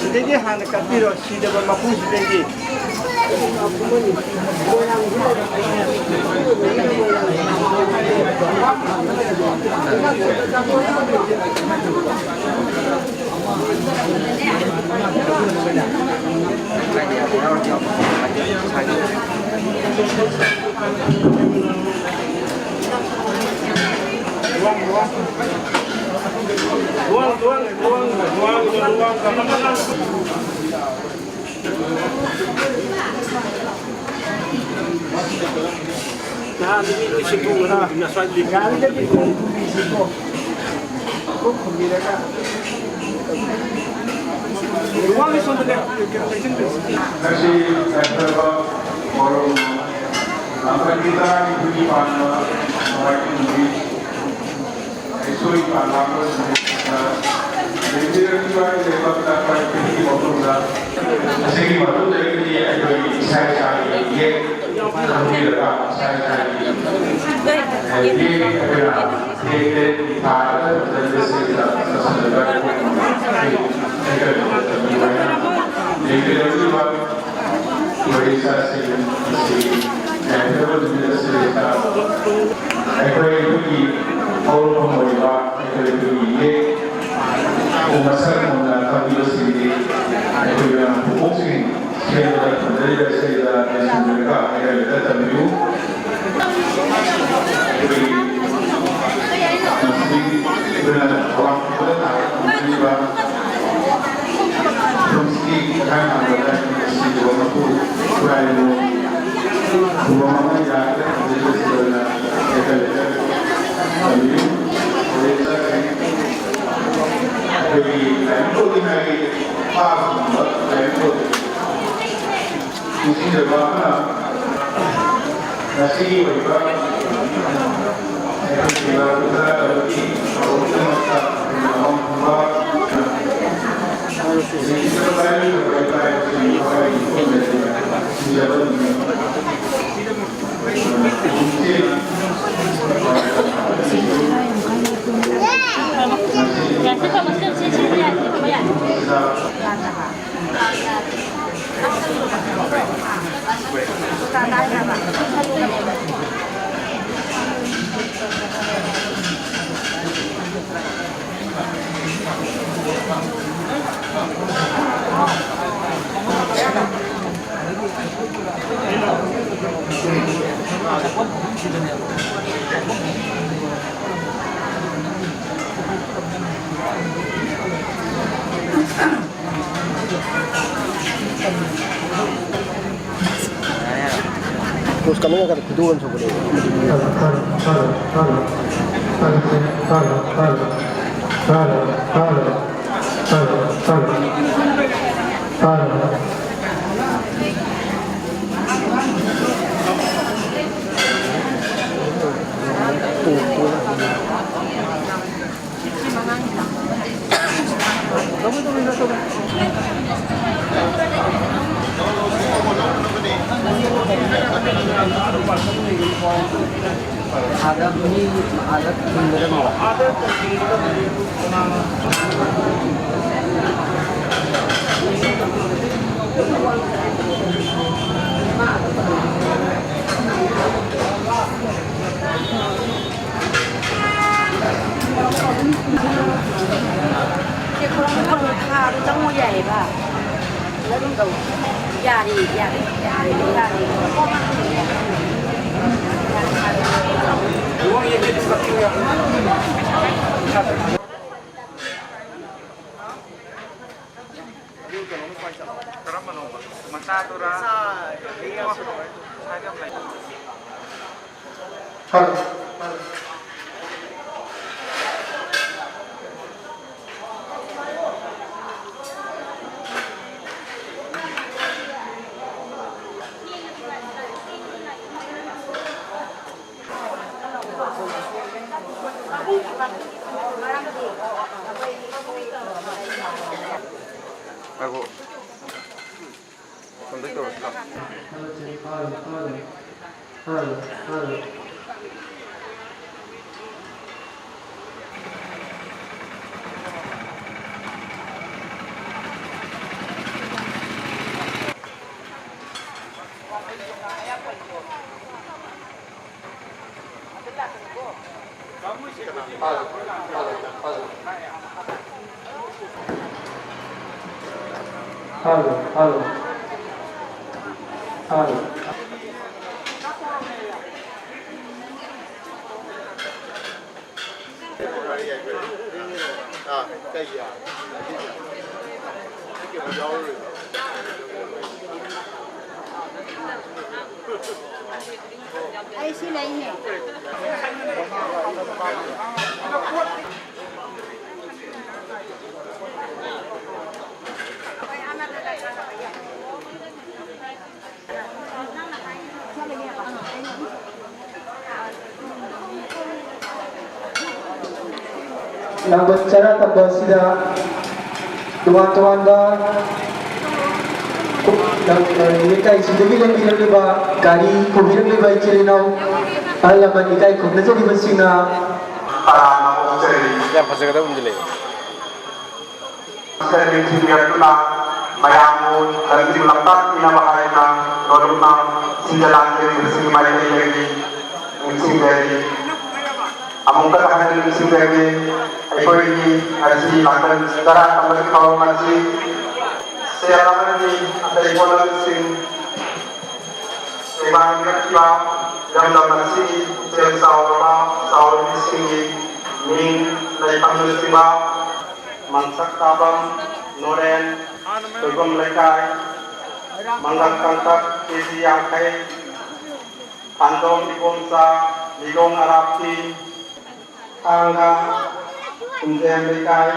시대기 하는 까비로 시대가 막고 시대기 Nah, ini isi bunga na biasa di. Kali jadi risiko. Kok kembali kan? Ruang itu sudah Kasih beberapa forum sampai kita di mana mulai ini esok parlamen jadi kita lepas dapat pergi forum dah segi baru dari ini saya cari ye alhamdulillah saya cari ye adalah ye di Thailand dan di sini sesuatu Jadi juga Malaysia sih yang terus cerita. Ekor itu di orang Malaysia, ekor itu di umasan mana kami sendiri, ekor yang hukum sih. Saya dari saya dari mereka, ekor itu terbiu. Jadi masih benar orang benar juga. Mesti kan ada si dua mampu kurang dua mampu yang ada di sebelah kita tapi oleh saya bagi tempo di hari pas tempo mesti berapa nasi berapa saya kira kita lagi kalau kita mau Jadi sebenarnya berkaitan dengan orang itu menjadi Terus kami akan keduan sebenarnya. ada bunyi ada benar ada trong ngôi dày và lấy đúng đầu già đi uangnya jadi sepertinya Aku kontak terus. Ay, sila ini. Lambat cara tambah sida tuan-tuanda nikai sindagi lang bilang diba gari ko bilang diba ichirinaw alaman nikai ko nato di basina para makuksari Yang pasti kata menjadi. Masyarakat yang siniat na mayamun karena dilengkap pinamahay na lolo na sinjalan dari sinimay na lagi sindagi among katakan ng sindagi ay ko ini asi lakukan sekarang kembali kalau masih saya naman ni ada ikonan sing ibang kiba yang dapat si saya saur di sini ning dari panggil siba Mansak Tabang, Noren, Tugong Lekay, Manggang Kangkak, Kisi Yangkay, Pandong Dibonsa, Ligong Arapti, Angga, Unjem Lekay,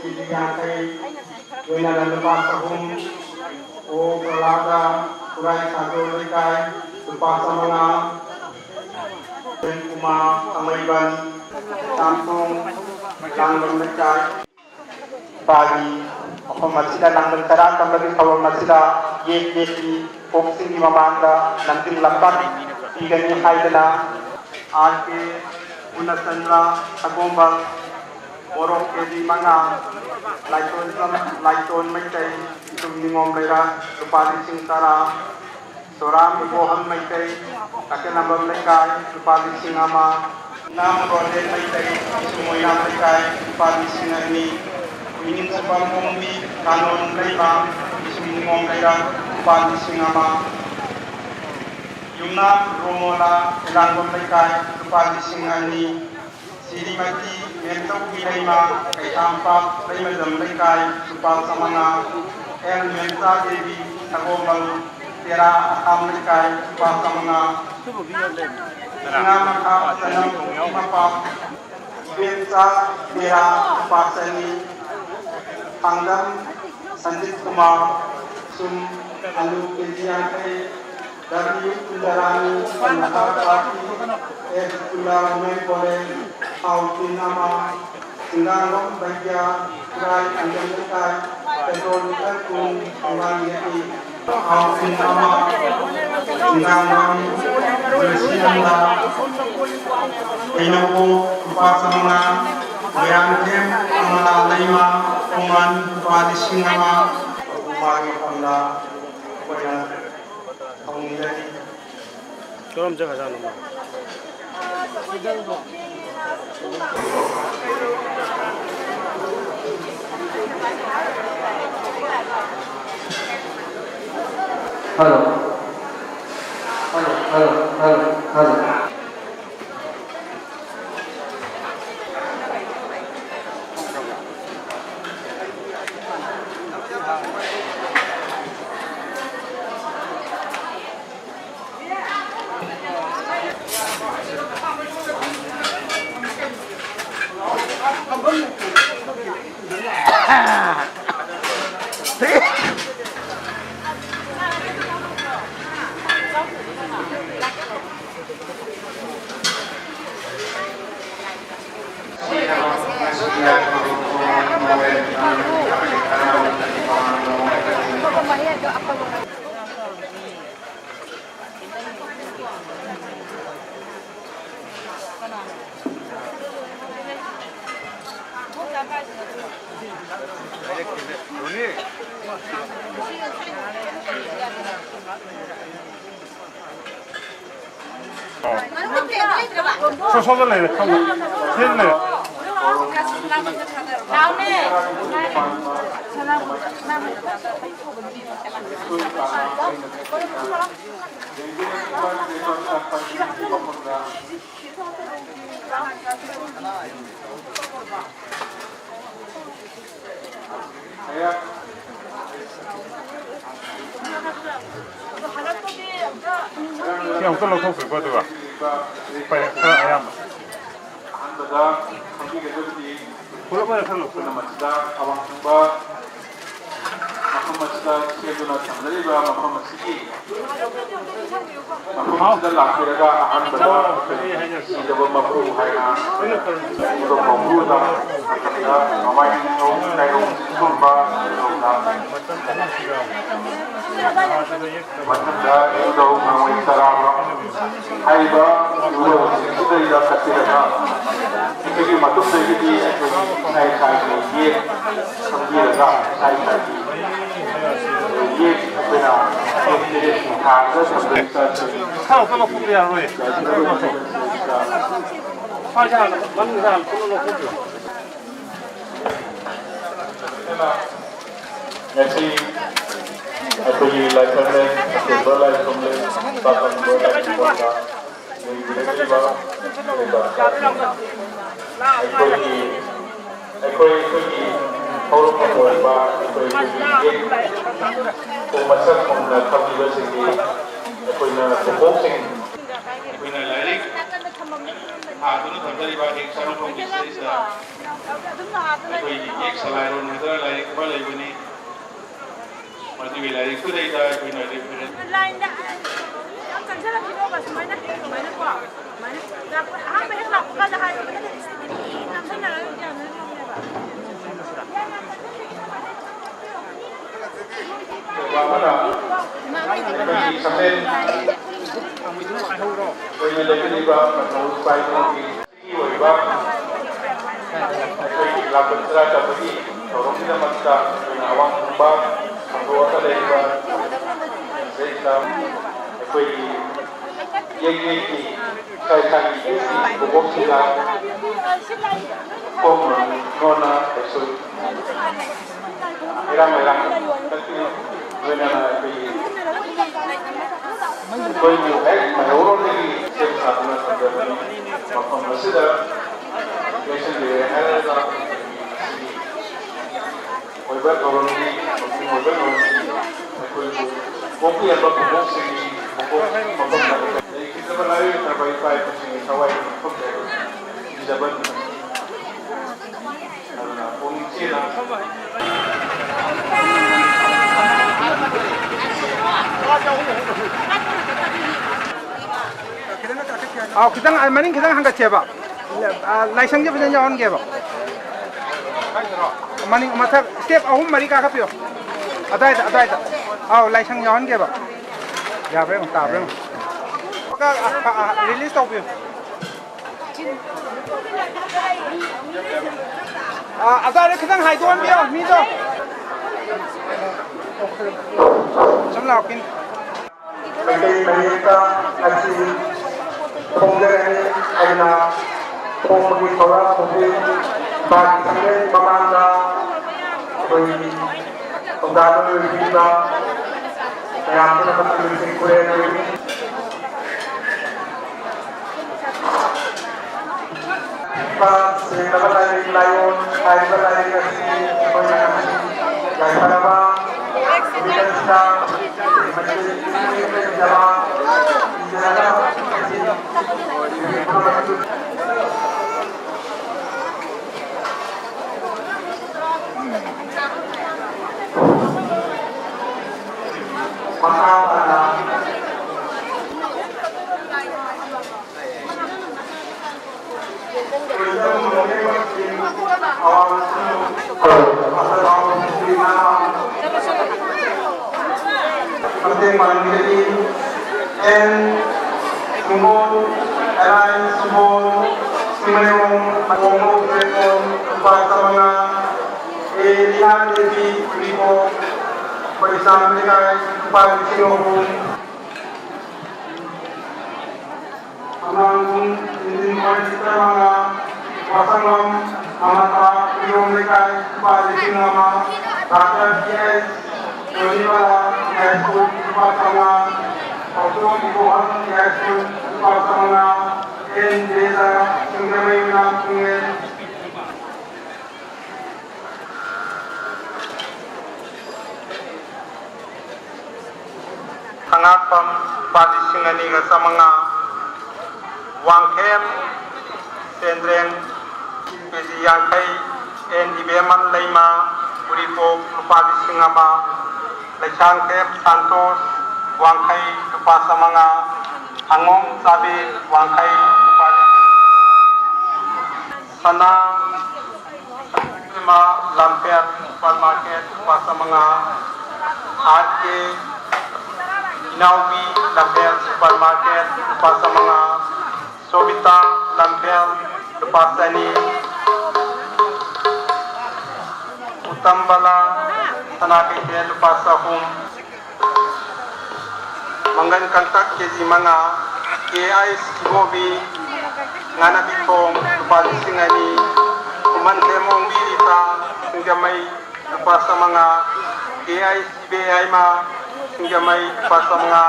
Kisi Yangkay, Wina dan Lepas Sahum, O Kelada, Kurai Satu Lekay, Lepas Samana, Dan Kuma, Amaiban, Tampung, Langgeng Lekay, Bagi, ako masila Langgeng Tara, kembali kalau masila Yeki, Foksing di Mamanda, nanti lambat, ikan ni Haidana, Arke, Unasandra, Tagombang, Borok Kedi Manga, Laiton Maitay, Tumingom Lera, Lupali Sing Tara, Soram Ibohang Maitay, Kakinambang Lekay, Lupali Sing Ama, Nam Roden Maitay, Sumoyam Lekay, Lupali Sing Ani, Minim Sabang Mungbi, Kanon Lera, Sumingom Lera, Lupali Sing Ama, Yumna Romola, Elangom Lekay, Lupali Sing Ani, Sirimati, Mentau Bilaima, Kay Ampak, Laimadam Lekay, Lupal Samana, El Menta Devi, Tagombang, Tera Akam Lekay, Lupal Samana, Nga Maka, Sanam, Mapap, Bensa, Tera, Pasani, Pangdam, Sanjit Kumar, Sum, Anu Kejiyangkay, Dari Kundarani, Panakapati, Kundar Mempore, Autin Nama, Singarong Bagya, Kurai Anjang Lekay, Petrol Terkung, Panggang Yaki, Autin Nama, Singarong, Bersianda, Inoko, Kupasama, Yantem, Amala Lima, Kuman, Kupadi Singama, Umari Pangla, Kuya, Pangilani. Kau macam mana nama? halo halo 서서 내려 했네. 다음에 그냥 끌러 토스 거드가. 빨리 가야. 한다가 관계계들이 골라봐야 살로. masjid awang hamba makam masjid siyaduna samdariba makam masjid makam masjid lakiraga ahan bada idaba mabru haina udo mamruda akanda mamayin nong kayong sulba nongda masjid udo mawai saraba haiba udo sidayda katiraga Jadi matuk dari di saya ini sendiri saya ini benar jadi harus sebenarnya 사업 끊어 뽑기야 로이. 화자 맞는 사람 끊어 뽑기. Jadi aku ini lainnya berbalai sambil bahkan berbalai kota ini ꯑꯩꯈꯣꯏꯒꯤ ꯍꯧꯔꯛꯐꯝ ꯑꯣꯏꯕ ꯑꯩꯈꯣꯏꯒꯤ ꯃꯁꯛ ꯈꯪꯅ ꯊꯝꯂꯤꯕꯁꯤꯡꯗꯤ ꯑꯩꯈꯣꯏꯅ ꯕꯣꯕꯣꯛꯁꯤꯡ ꯑꯩꯈꯣꯏꯅ ꯂꯥꯏꯔꯤꯛ ꯊꯥꯗꯨꯅ ꯊꯝꯖꯔꯤꯕ ꯍꯦꯛ ꯁꯥꯔꯣꯡꯐꯝꯒꯤ ꯁꯤꯗꯩꯁꯤꯗ ꯑꯩꯈꯣꯏꯒꯤ ꯍꯦꯛ ꯁꯂꯥꯏꯔꯣꯟ ꯍꯥꯏꯗꯅ ꯂꯥꯏꯔꯤꯛ ꯑꯃ ꯂꯩꯕꯅꯤ ꯃꯗꯨꯒꯤ ꯂꯥꯏꯔꯤꯛꯇꯨꯗꯩꯗ ꯑꯩꯈꯣꯏꯅ kitang maning kitang hangga cheba laisang je bjan jawan ge ba maning mathak step ahum mari ka khapyo adai aw laisang jawan ge ba ya bre ta bre ka release tau pyo adai kitang hai don bio mi do samla kin Mereka asli Penggerak adalah pemberi orang pemberi bagi saya memanda bagi penggalan kita yang kita memiliki kuliah ini. Pas kita lagi layon, kita lagi kasih banyak yang pertama kita sedang menjadi jalan Penting menjadi sumur airline sumur simenong mangong rekon pasamanga lihat lebih ribu bersama dengan lupa Singapura. Ang hindi mo kita mga pasangan mga taong lekay pa din mga data GS yung pala GS po pa sa mga pagtuwang ibuhan GS po pa sa mga data yung gamay na pungin. Hangapang patisingan nga sa mga wangkem sendreng pesi yangkai en ibeman laima uripo lupati singama lechangkep santos wangkai lupa sa mga angong sabi wangkai lupati sana lima lamper supermarket lupa sa mga ate inaubi lamper supermarket lupa sa mga Sobita Lampel Lepasani Utambala Tanaki Tel Lepasahum Manggan Kantak Kezi Manga KI Skibobi Ngana Bipong Lepasingani Kuman Temong Birita Singgamay Lepasa Manga KI CBI Ma Singgamay Lepasa Manga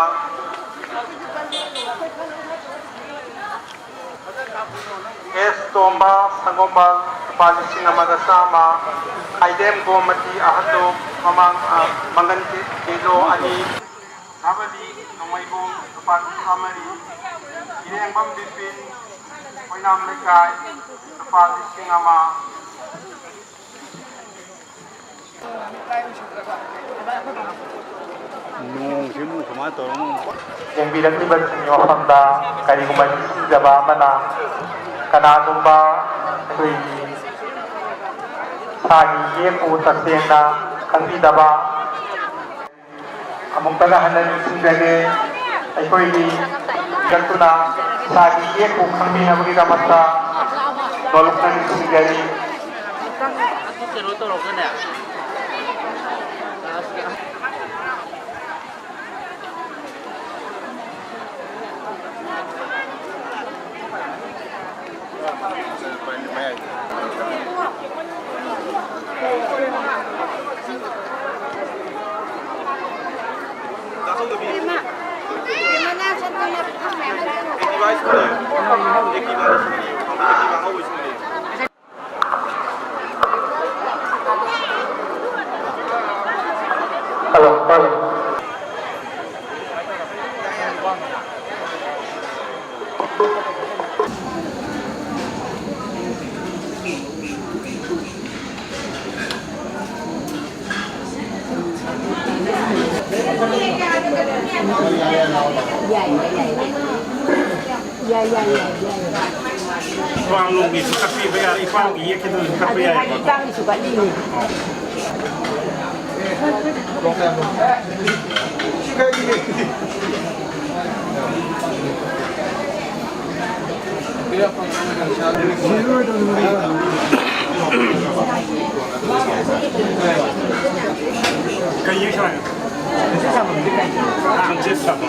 Tomba Sangombal Palisi na magasama Aidem Gomati Ahato Mamang Mangan Kilo Ani Nabali Numaybong Tupan Samari Ineng Mambipin Winam Lekay Palisi Ngama Yang bilang libat sinyo handa kali kumain jaba mana kanadumba kui sagi ye ko tasena kangi daba among tagahanan sindage ay koi di gantuna sagi ye ko kangi na bagi ramata dolok na sindage Vang lung di suka pi bayar ipang iya kita suka bayar. Ipang suka ini. Kayu sana. Angkat sama.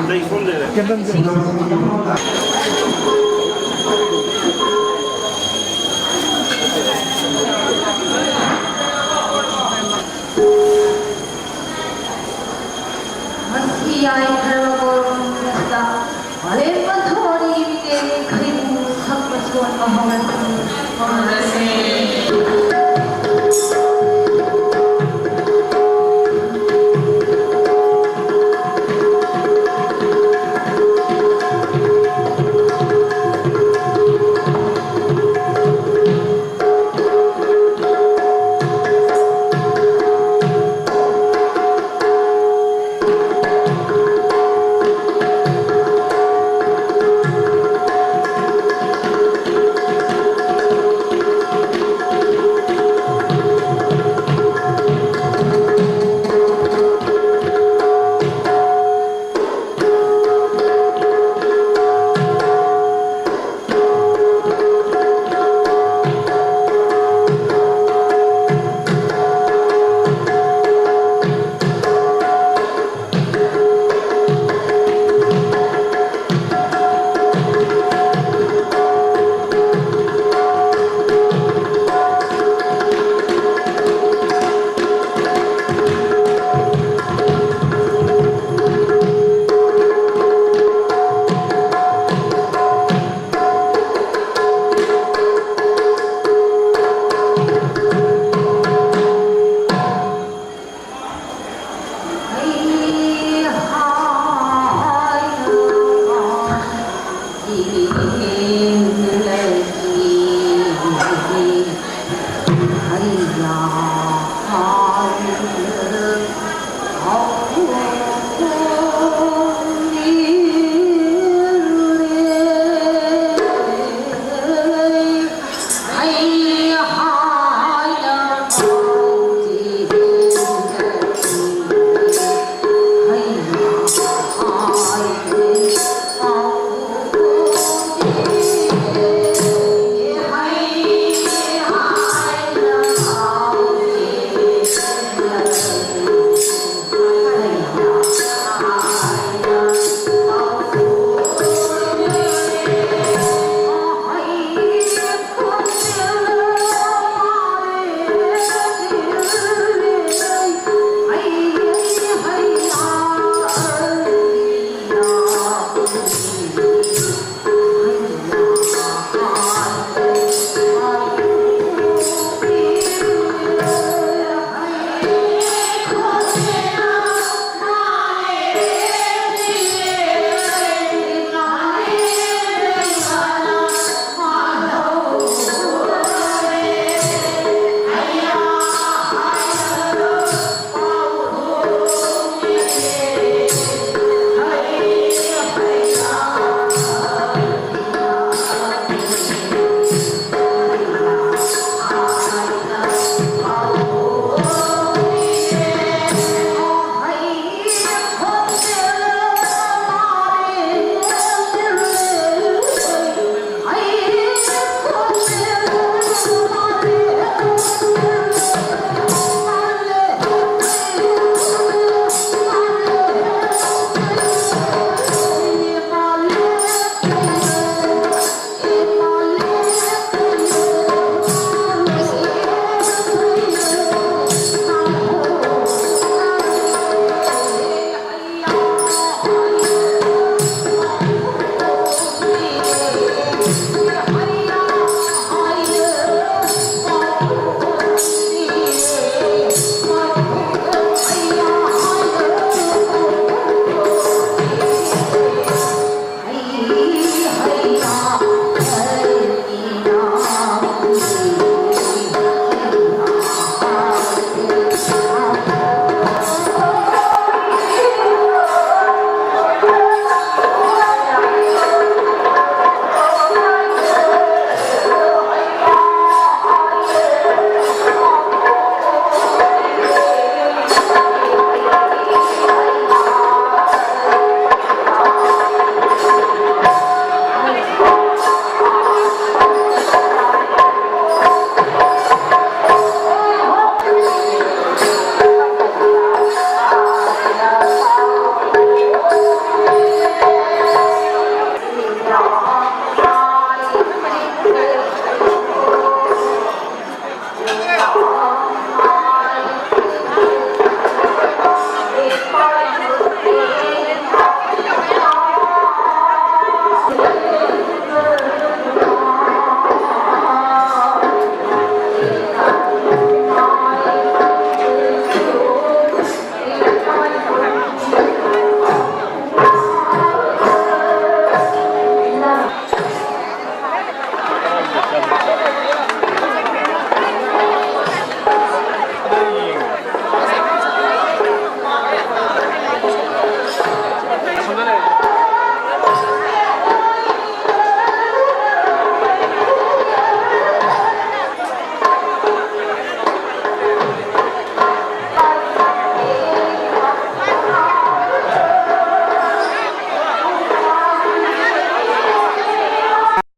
Dai, fondere.